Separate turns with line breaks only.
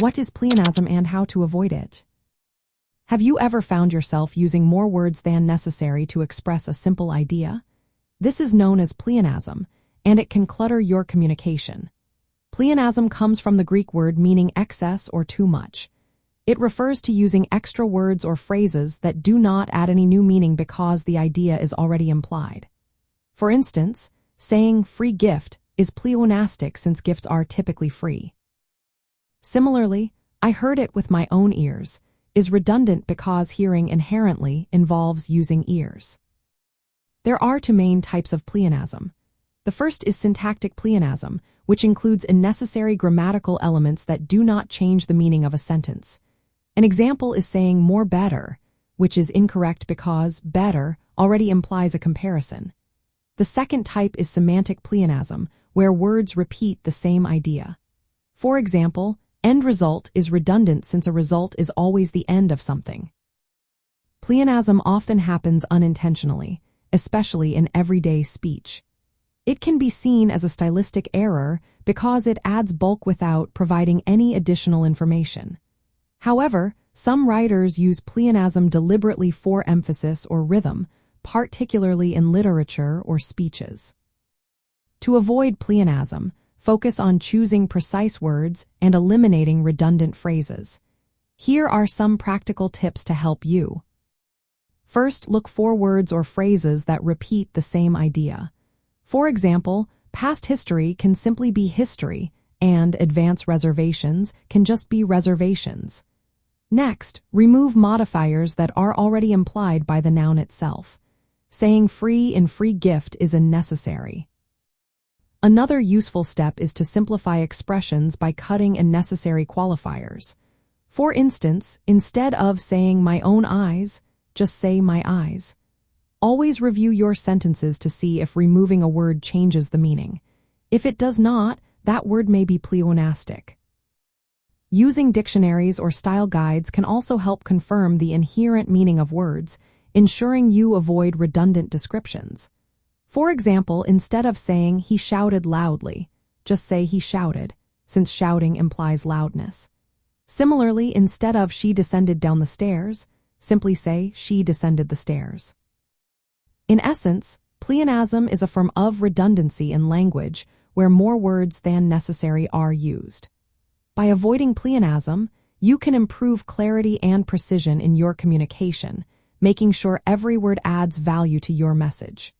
What is pleonasm and how to avoid it? Have you ever found yourself using more words than necessary to express a simple idea? This is known as pleonasm, and it can clutter your communication. Pleonasm comes from the Greek word meaning excess or too much. It refers to using extra words or phrases that do not add any new meaning because the idea is already implied. For instance, saying free gift is pleonastic since gifts are typically free. Similarly, I heard it with my own ears is redundant because hearing inherently involves using ears. There are two main types of pleonasm. The first is syntactic pleonasm, which includes unnecessary grammatical elements that do not change the meaning of a sentence. An example is saying more better, which is incorrect because better already implies a comparison. The second type is semantic pleonasm, where words repeat the same idea. For example, end result is redundant since a result is always the end of something. Pleonasm often happens unintentionally, especially in everyday speech. It can be seen as a stylistic error because it adds bulk without providing any additional information. However, some writers use pleonasm deliberately for emphasis or rhythm, particularly in literature or speeches. To avoid pleonasm, focus on choosing precise words and eliminating redundant phrases. Here are some practical tips to help you. First, look for words or phrases that repeat the same idea. For example, past history can simply be history, and advance reservations can just be reservations. Next, remove modifiers that are already implied by the noun itself. Saying free in free gift is unnecessary. Another useful step is to simplify expressions by cutting unnecessary qualifiers. For instance, instead of saying my own eyes, just say my eyes. Always review your sentences to see if removing a word changes the meaning. If it does not, that word may be pleonastic. Using dictionaries or style guides can also help confirm the inherent meaning of words, ensuring you avoid redundant descriptions. For example, instead of saying he shouted loudly, just say he shouted, since shouting implies loudness. Similarly, instead of she descended down the stairs, simply say she descended the stairs. In essence, pleonasm is a form of redundancy in language where more words than necessary are used. By avoiding pleonasm, you can improve clarity and precision in your communication, making sure every word adds value to your message.